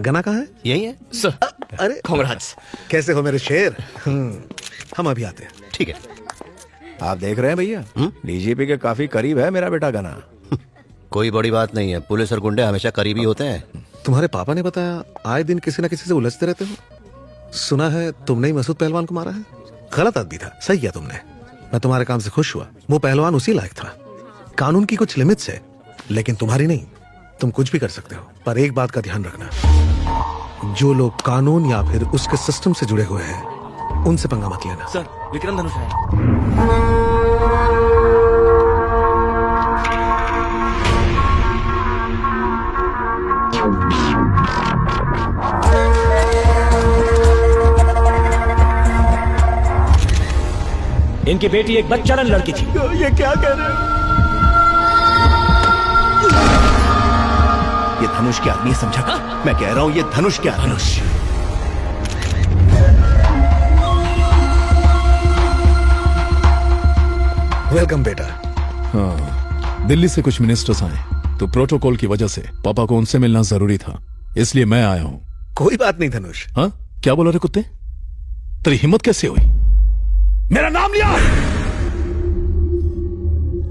गना कहाँ है? यही है सर। अरे कांग्रेट्स। कैसे हो मेरे शेर? हम अभी आते हैं। ठीक है। आप देख रहे हैं भैया, डीजीपी के काफी करीब है मेरा बेटा गना। कोई बड़ी बात नहीं है, पुलिस और गुंडे हमेशा करीबी होते हैं। तुम्हारे पापा ने बताया आए दिन किसी न किसी से उलझते रहते हो। सुना है तुमने ही मसूद पहलवान को मारा है। गलत आदमी था, सही किया तुमने। मैं तुम्हारे काम से खुश हुआ। वो पहलवान उसी लायक था। कानून की कुछ लिमिट्स है, लेकिन तुम्हारी नहीं। तुम कुछ भी कर सकते हो, पर एक बात का ध्यान रखना, जो लोग कानून या फिर उसके सिस्टम से जुड़े हुए हैं उनसे पंगा मत लेना। सर विक्रम धनुष है। इनकी बेटी एक बच्चारन लड़की थी। ये क्या कह रहे हो? ये धनुष के आदमी है, समझा? मैं कह रहा हूं ये धनुष के आदमी। धनुष। वेलकम बेटा। हाँ, दिल्ली से कुछ मिनिस्टर्स आए तो प्रोटोकॉल की वजह से पापा को उनसे मिलना जरूरी था, इसलिए मैं आया हूं। कोई बात नहीं धनुष। हाँ, क्या बोला रे कुत्ते? तेरी हिम्मत कैसे हुई मेरा नाम लिया?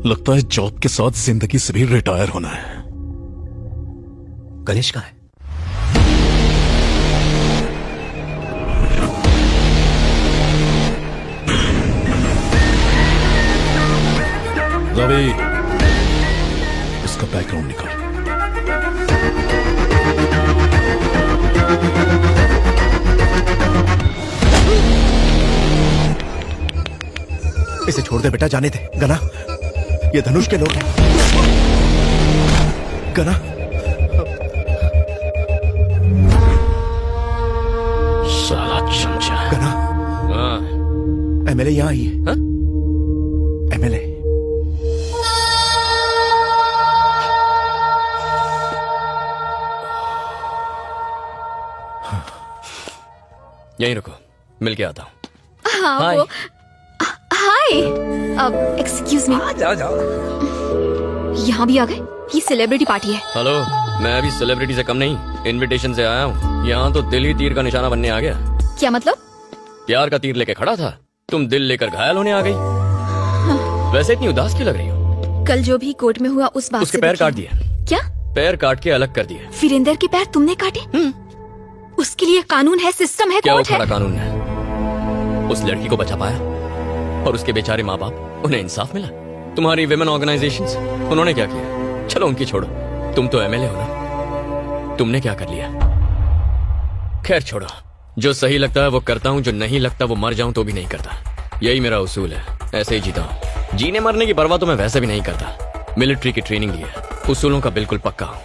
लगता है जॉब के साथ जिंदगी से भी रिटायर होना है। गणेश कहाँ है? रवि, इसका बैकग्राउंड निकाल। इसे छोड़ दे बेटा, जाने दे। गना, ये धनुष के लोग हैं। गना, साला चमचा। गना, एमएलए यहाँ आई है। हाँ? एमएलए। यहीं रुको, मिल के आता हूँ। हाँ हाय। वो हाय। अब एक्सक्यूज मी, जाओ जाओ। यहाँ भी आ गए? ये सेलिब्रिटी पार्टी है। हेलो, मैं अभी सेलिब्रिटी से कम नहीं, इनविटेशन से आया हूँ। यहाँ तो दिल ही तीर का निशाना बनने आ गया। क्या मतलब? प्यार का तीर लेके खड़ा था, तुम दिल लेकर घायल होने आ गई। वैसे इतनी उदास क्यों लग रही हो? कल जो भी कोर्ट में हुआ उस बात उसके से पैर दुखी काट हूँ। दिए। क्या? पैर काट के अलग कर दिए। वीरेंद्र के पैर तुमने काटे? उसके लिए कानून है, सिस्टम है, क्या वो कोर्ट है। खड़ा कानून है? उस लड़की को बचा पाया और उसके बेचारे माँ बाप, उन्हें इंसाफ मिला? तुम्हारी विमेन ऑर्गेनाइजेशंस, उन्होंने क्या किया? चलो उनकी छोड़ो, तुम तो एमएलए हो ना, तुमने क्या कर लिया? खैर छोड़ो, जो सही लगता है वो करता हूँ, जो नहीं लगता वो मर जाऊं तो भी नहीं करता। यही मेरा उसूल है, ऐसे ही जीता हूँ। जीने मरने की परवाह तो मैं वैसे भी नहीं करता। मिलिट्री की ट्रेनिंग ली है, उसूलों का बिल्कुल पक्का हूँ,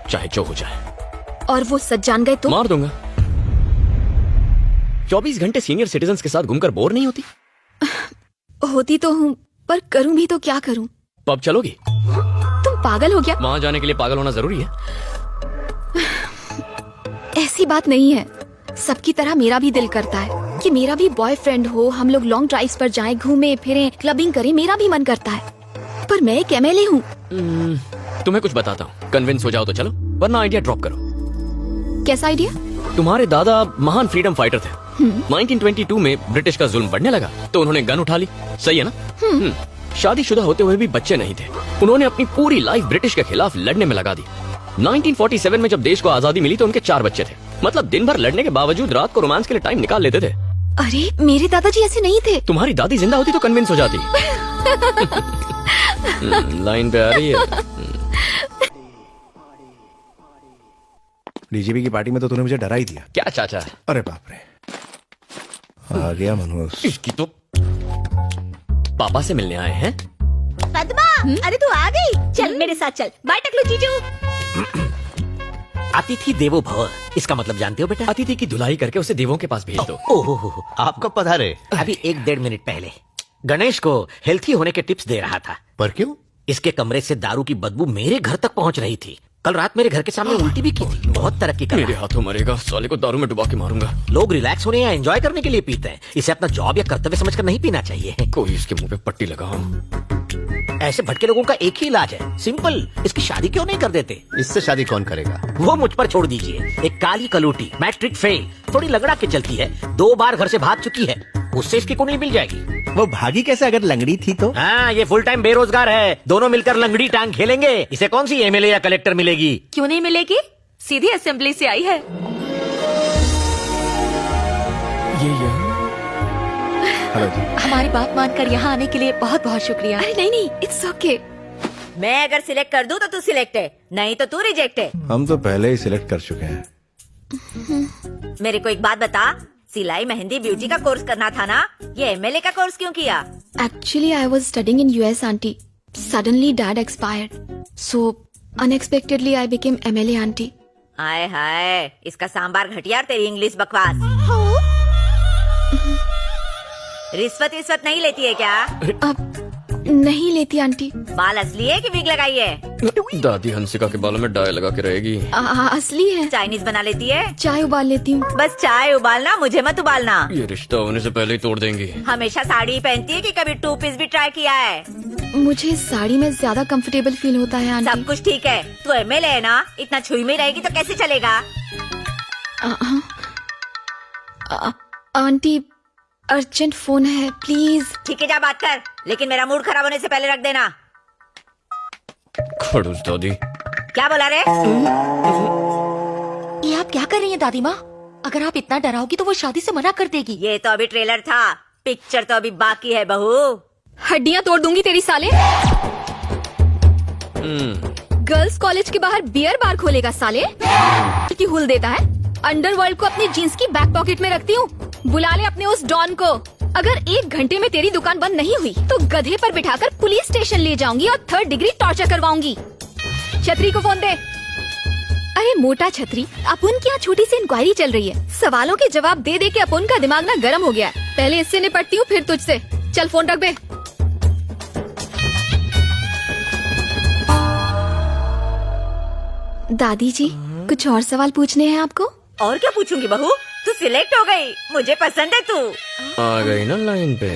चाहे जो हो जाए। और वो सच जान गए तो? मार दूंगा। 24 घंटे सीनियर सिटीजन्स के साथ घूमकर बोर नहीं होती? होती तो हूँ, पर करूँ भी तो क्या करूँ? पब चलोगी? तुम पागल हो गया? वहां जाने के लिए पागल होना जरूरी है? ऐसी बात नहीं है। सबकी तरह मेरा भी दिल करता है कि मेरा भी बॉयफ्रेंड हो, हम लोग लॉन्ग ड्राइव्स पर जाएं, घूमें फिरें, क्लबिंग करें, मेरा भी मन करता है। पर मैं एक एमएलए हूँ। तुम्हें कुछ बताता हूँ, कन्विंस हो जाओ तो चलो, वरना आइडिया ड्रॉप करो। कैसा आइडिया? तुम्हारे दादा महान फ्रीडम फाइटर थे। 1922 में ब्रिटिश का जुल्म बढ़ने लगा तो उन्होंने गन उठा ली, सही है ना? शादीशुदा होते हुए भी बच्चे नहीं थे। उन्होंने अपनी पूरी लाइफ ब्रिटिश के खिलाफ लड़ने में लगा दी। 1947 में जब देश को आजादी मिली तो उनके 4 बच्चे थे। मतलब दिन भर लड़ने के बावजूद रात को रोमांस के लिए टाइम निकाल लेते थे। अरे मेरे दादाजी ऐसे नहीं थे। तुम्हारी दादी जिंदा होती तो कन्विंस हो जाती। लाइन पे आ रही है। डीजीपी की पार्टी में तो तूने मुझे डरा ही दिया। क्या चाचा? अरे बाप रे, आ गया मनोज। इसकी तो पापा से मिलने आए हैं। पद्मा, अरे तू आ गई, चल मेरे साथ चल। बाय टकलू जीजू। अतिथि देवो भव, इसका मतलब जानते हो बेटा? अतिथि की धुलाई करके उसे देवों के पास भेज दो। ओह, आप कब पधारे? अभी 1-1.5 मिनट पहले गणेश को हेल्थी होने के टिप्स दे रहा था। पर क्यों? इसके कमरे से दारू की बदबू मेरे घर तक पहुंच रही थी। कल रात मेरे घर के सामने उल्टी भी की थी। बहुत तरक्की कर मेरे रहा है। हाथों मरेगा, साले को दारू में डुबा के मारूंगा। लोग रिलैक्स होने या एंजॉय करने के लिए पीते हैं, इसे अपना जॉब या कर्तव्य समझकर नहीं पीना चाहिए। कोई इसके मुंह पे पट्टी लगाओ। ऐसे भटके लोगों का एक ही इलाज है, सिंपल, इसकी शादी क्यों नहीं कर देते? इससे शादी कौन करेगा? वो मुझ पर छोड़ दीजिए। एक काली कलूटी, मैट्रिक फेल, थोड़ी लगड़ा के चलती है, 2 बार घर से भाग चुकी है, उससे इसकी कुंडली मिल जाएगी। वो भागी कैसे अगर लंगड़ी थी तो? हाँ, ये फुल टाइम बेरोजगार है, दोनों मिलकर लंगड़ी टांग खेलेंगे। इसे कौन सी एमएलए या कलेक्टर मिलेगी? क्यों नहीं मिलेगी? सीधी असेंबली से आई है। हेलो जी। हमारी बात मानकर यहाँ आने के लिए बहुत बहुत शुक्रिया। अरे नहीं नहीं, इट्स ओके। मैं अगर सिलेक्ट कर दूं तो तू सिलेक्ट है, नहीं तो तू रिजेक्ट है। हम तो पहले ही सिलेक्ट कर चुके हैं। मेरे को एक बात बता, सिलाई मेहंदी ब्यूटी का कोर्स करना था ना, ये एमएलए का कोर्स क्यों किया? Actually, I was studying in US, auntie. Suddenly, dad expired. So, unexpectedly, I became MLA, auntie. हाय हाय, इसका सांबार घटिया और तेरी इंग्लिश बकवास। रिश्वत विश्वत नहीं लेती है क्या? अब नहीं लेती आंटी। बाल असली है कि विग लगाई है? दादी हंसिका के बालों में डाई लगा के रहेगी। असली है। चाइनीज बना लेती है? चाय उबाल लेती हूँ। बस चाय उबालना, मुझे मत उबालना। ये रिश्ता होने से पहले ही तोड़ देंगी। हमेशा साड़ी ही पहनती है कि कभी 2 पीस भी ट्राई किया है? मुझे साड़ी में ज्यादा कंफर्टेबल फील होता है आंटी। सब कुछ ठीक है, तू एमएलए है ना, इतना छुई में रहेगी तो कैसे चलेगा? आंटी, अर्जेंट फोन है, प्लीज। ठीक है, जा बात कर, लेकिन मेरा मूड खराब होने से पहले रख देना। खड़ूस दादी। क्या बोला रे? ये आप क्या कर रही हैं दादी माँ? अगर आप इतना डराओगी तो वो शादी से मना कर देगी। ये तो अभी ट्रेलर था, पिक्चर तो अभी बाकी है बहू। हड्डियाँ तोड़ दूंगी तेरी साले। गर्ल्स कॉलेज के बाहर बियर बार खोलेगा साले। की हुल देता है। अंडरवर्ल्ड को अपनी जीन्स की बैक पॉकेट में रखती हूँ। बुला ले अपने उस डॉन को। अगर 1 घंटे में तेरी दुकान बंद नहीं हुई तो गधे पर बिठाकर पुलिस स्टेशन ले जाऊंगी और 3rd डिग्री टॉर्चर करवाऊंगी। छतरी को फोन दे। अरे मोटा छतरी, अपुन की यहाँ छोटी सी इंक्वायरी चल रही है। सवालों के जवाब दे दे के अपुन का दिमाग ना गर्म हो गया है। पहले इससे निपटती हूँ, फिर तुझसे। चल फोन रख बे। दादी जी, कुछ और सवाल पूछने हैं आपको? और क्या पूछूंगी बहू, तू सिलेक्ट हो गई, मुझे पसंद है तू। आ गई ना लाइन पे।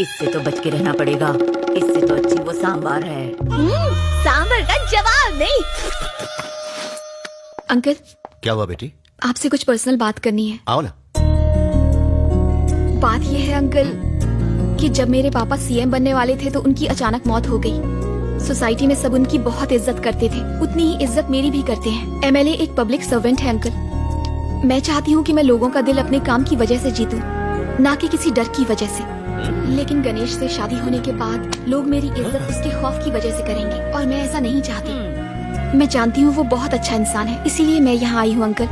इससे तो बच के रहना पड़ेगा, इससे तो अच्छी वो सांबार है। सांबर का जवाब नहीं। अंकल, क्या हुआ बेटी? आपसे कुछ पर्सनल बात करनी है। आओ ना। बात ये है अंकल कि जब मेरे पापा सीएम बनने वाले थे तो उनकी अचानक मौत हो गई। सोसाइटी में सब उनकी बहुत इज्जत करते थे, उतनी ही इज्जत मेरी भी करते हैं। एमएलए एक पब्लिक सर्वेंट है अंकल। मैं चाहती हूँ कि मैं लोगों का दिल अपने काम की वजह से जीतूं, ना कि किसी डर की वजह से। लेकिन गणेश से शादी होने के बाद लोग मेरी इज्जत उसके खौफ की वजह से करेंगे और मैं ऐसा नहीं चाहती। मैं जानती हूँ वो बहुत अच्छा इंसान है, इसीलिए मैं यहाँ आई हूँ अंकल।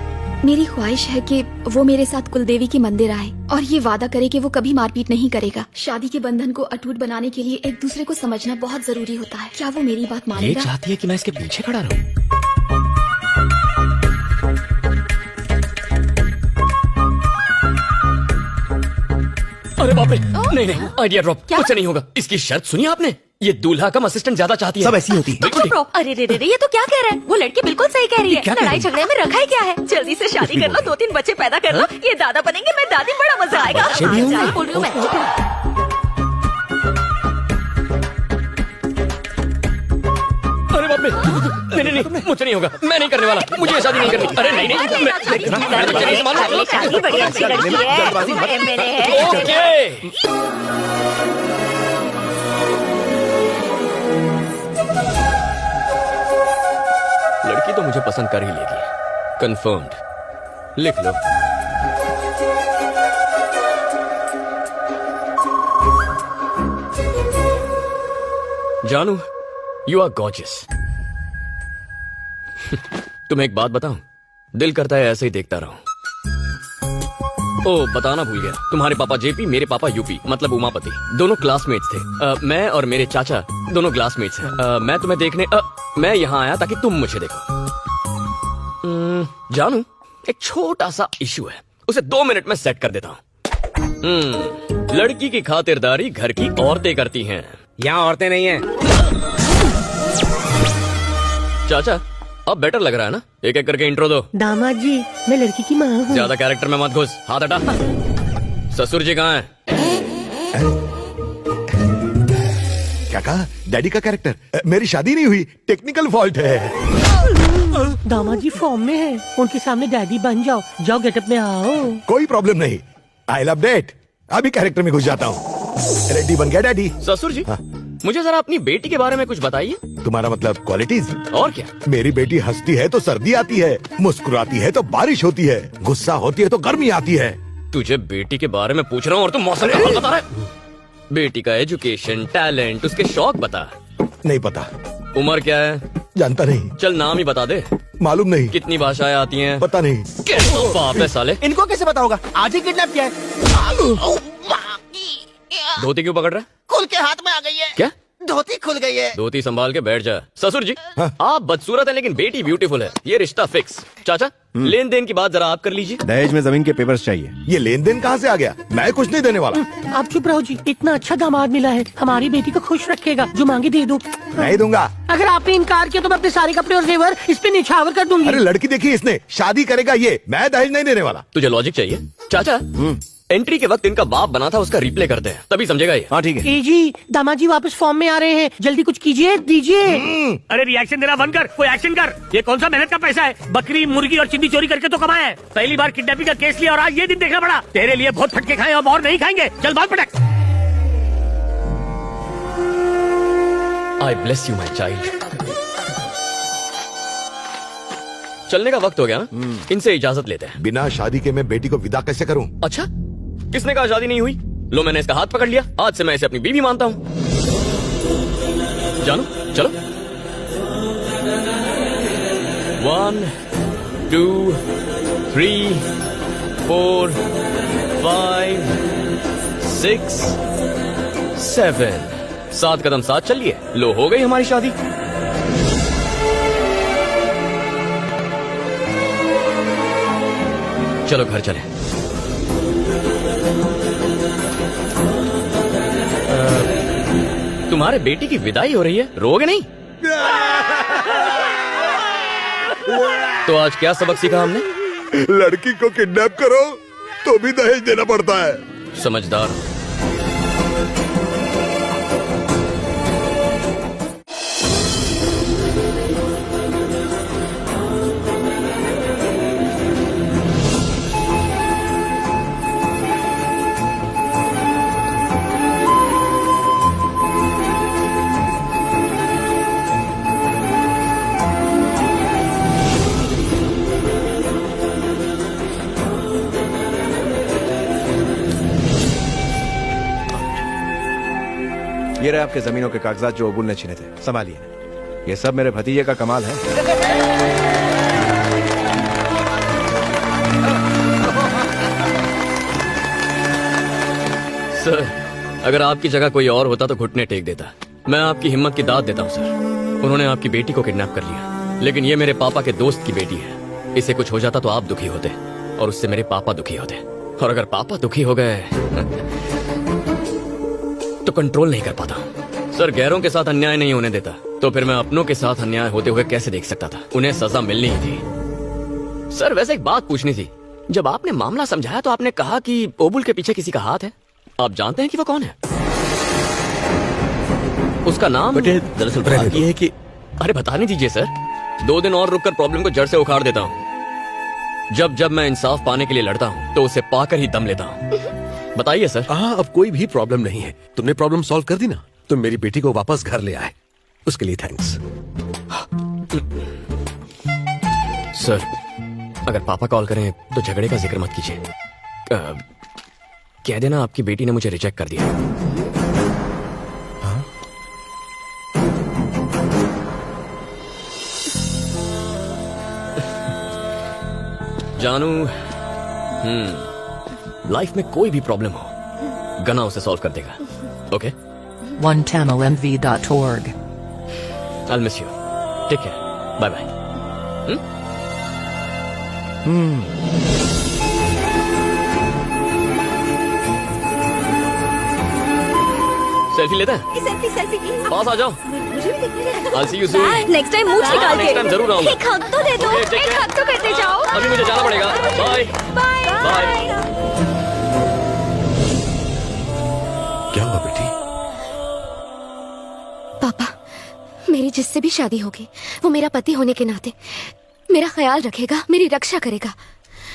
मेरी ख्वाहिश है कि वो मेरे साथ कुलदेवी के मंदिर आए और ये वादा करे कि वो कभी मारपीट नहीं करेगा। शादी के बंधन को अटूट बनाने के लिए एक दूसरे को समझना बहुत जरूरी होता है। क्या वो मेरी बात ये मानेगा? चाहती है कि मैं इसके पीछे खड़ा रहूं। अरे बाप रे, नहीं नहीं, आइडिया ड्रॉप। मुझसे नहीं होगा। इसकी शर्त सुनी आपने? ये दूल्हा कम असिस्टेंट ज्यादा चाहती है। सब ऐसी होती है। बिल्कुल ठीक। अरे रे रे रे, ये तो क्या कह रहा है? वो लड़की बिल्कुल सही कह रही है। क्या कह रही लड़ाई है? झगड़े में रखा है क्या है? जल्दी से शादी कर लो, 2-3 बच्चे पैदा कर लो, ये दादा बनेंगे, मैं दादी, बड़ा मजा आएगा। बच्चे भी होंगे? सही बोल रही हूँ मैं। अरे बाप रे, नहीं नहीं नहीं, मुझसे नहीं होगा। मैं नहीं करने वाला, मुझे ये शादी नहीं करनी। अरे नहीं नहीं, मैं बच्चे नहीं संभालूंगा। अगली शादी बड़ी अच्छी लड़की है, एमएलए है। ओके। लड़की तो मुझे पसंद कर ही लेगी, कंफर्म्ड। लिख लो। जानू, यू आर गॉर्जियस। तुम्हें एक बात बताऊं, दिल करता है ऐसे ही देखता रहूं। ओ, बताना भूल गया, तुम्हारे पापा जेपी, मेरे पापा यूपी, मतलब उमापति, दोनों क्लासमेट्स थे। मैं और मेरे चाचा दोनों क्लासमेट्स हैं। मैं तुम्हें देखने मैं यहाँ आया ताकि तुम मुझे देखो। जानू, एक छोटा सा इशू है, उसे 2 मिनट में सेट कर देता हूँ। लड़की की खातिरदारी घर की औरतें करती हैं। यहाँ औरतें नहीं है। चाचा, अब बेटर लग रहा है ना? एक एक करके इंट्रो दो। दामाद जी, मैं लड़की की माँ हूँ। ज्यादा कैरेक्टर में मत घुस, हाथ हटा। ससुर जी कहाँ हैं? क्या कहा? डैडी का कैरेक्टर? मेरी शादी नहीं हुई, टेक्निकल फॉल्ट है। दामाद जी फॉर्म में है, उनके सामने डैडी बन जाओ। जाओ गेटअप में आओ। कोई प्रॉब्लम नहीं, आई लव डेट। अभी कैरेक्टर में घुस जाता हूँ। रेडी बन गया डैडी। ससुर जी, मुझे जरा अपनी बेटी के बारे में कुछ बताइए। तुम्हारा मतलब क्वालिटीज? और क्या? मेरी बेटी हंसती है तो सर्दी आती है, मुस्कुराती है तो बारिश होती है, गुस्सा होती है तो गर्मी आती है। तुझे बेटी के बारे में पूछ रहा हूँ और तुम मौसम का हाल बता रहा है। बेटी का एजुकेशन, टैलेंट, उसके शौक बता। नहीं पता। उम्र क्या है? जानता नहीं। चल नाम ही बता दे। मालूम नहीं। कितनी भाषाएं आती हैं? पता नहीं। कैसा बाप है साले। इनको कैसे पता होगा? आज ही किडनैप किया है। धोती क्यों पकड़ रहा है? खुल के हाथ में आ गई है। क्या? धोती खुल गई है। धोती संभाल के बैठ जा। ससुर जी, आप बदसूरत है लेकिन बेटी ब्यूटीफुल है, ये रिश्ता फिक्स। चाचा, लेन देन की बात जरा आप कर लीजिए। दहेज में जमीन के पेपर्स चाहिए। ये लेन देन कहाँ से आ गया? मैं कुछ नहीं देने वाला। आप चुप रहो जी, इतना अच्छा दामाद मिला है, हमारी बेटी को खुश रखेगा। जो मांगे दे दो। नहीं दूंगा। अगर आपने इनकार किया तो मैं अपने सारे कपड़े और जेवर इस पे निछावर कर दूंगी। अरे लड़की देखी इसने, शादी करेगा ये, मैं दहेज नहीं देने वाला। तुझे लॉजिक चाहिए? चाचा, एंट्री के वक्त इनका बाप बना था, उसका रिप्ले करते हैं, तभी समझेगा ये। हाँ ठीक है। ए जी, दामाद जी वापस फॉर्म में आ रहे हैं, जल्दी कुछ कीजिए, दीजिए। अरे रिएक्शन देना बंद कर, कोई एक्शन कर। ये कौन सा मेहनत का पैसा है? बकरी, मुर्गी और चिंदी चोरी करके तो कमाया है। पहली बार किडनैपिंग का केस लिया और आज ये दिन देखना पड़ा। तेरे लिए बहुत फटके खाए, अब और नहीं खाएंगे। चल भाग पटक। आई ब्लेस यू माई चाइल्ड। चलने का वक्त हो गया ना? इनसे इजाजत लेते हैं। बिना शादी के मैं बेटी को विदा कैसे करूं? अच्छा, किसने कहा शादी नहीं हुई? लो, मैंने इसका हाथ पकड़ लिया, आज से मैं इसे अपनी बीवी मानता हूँ। जानो, चलो। 1 2 3 4 5 6 7 7 कदम साथ चलिए। लो, हो गई हमारी शादी। चलो घर चले। तुम्हारे बेटी की विदाई हो रही है, रोगे नहीं? तो आज क्या सबक सीखा हमने? लड़की को किडनैप करो तो भी दहेज देना पड़ता है। समझदार। ये रहे आपके जमीनों के कागजात जो अबुल ने छीने थे, संभालिए। ये सब मेरे भतीजे का कमाल है। सर, अगर आपकी जगह कोई और होता तो घुटने टेक देता। मैं आपकी हिम्मत की दाद देता हूँ सर। उन्होंने आपकी बेटी को किडनैप कर लिया, लेकिन ये मेरे पापा के दोस्त की बेटी है। इसे कुछ हो जाता तो आप दुखी होते और उससे मेरे पापा दुखी होते। और अगर पापा दुखी हो गए तो कंट्रोल नहीं कर पाता हूँ। सर, गैरों के साथ अन्याय नहीं होने देता, तो फिर मैं अपनों के साथ अन्याय होते हुए कैसे देख सकता था? उन्हें सजा मिलनी ही थी। सर, वैसे एक बात पूछनी थी। जब आपने मामला समझाया तो आपने कहा कि ओबुल के पीछे किसी का हाथ है। आप जानते हैं कि वो कौन है? उसका नाम? दरअसल बात ये है कि अरे बताने दीजिए सर, 2 दिन और रुककर प्रॉब्लम को जड़ से उखाड़ देता हूँ। जब जब मैं इंसाफ पाने के लिए लड़ता हूँ तो उसे पाकर ही दम लेता हूँ। बताइए सर। हाँ, अब कोई भी प्रॉब्लम नहीं है। तुमने प्रॉब्लम सॉल्व कर दी ना, तुम मेरी बेटी को वापस घर ले आए, उसके लिए थैंक्स। सर, अगर पापा कॉल करें तो झगड़े का जिक्र मत कीजिए। कह देना आपकी बेटी ने मुझे रिजेक्ट कर दिया। जानू, लाइफ में कोई भी प्रॉब्लम हो, गना उसे सॉल्व कर देगा। Okay? OneTamilMV.org. I'll miss you. Take care. Bye bye. Selfie लेते हैं? सेल्फी सेल्फी पास आ जाओ। मुझे भी देखने I'll see you soon. Next time मूछ निकाल के नेक्स्ट टाइम जरूर आऊंगा। एक हक तो दे दो। Okay, take एक care. हक तो करते जाओ। अभी मुझे जाना पड़ेगा। Bye bye bye. क्या हुआ बेटी? मेरी जिससे भी शादी होगी वो मेरा पति होने के नाते मेरा ख्याल रखेगा, मेरी रक्षा करेगा।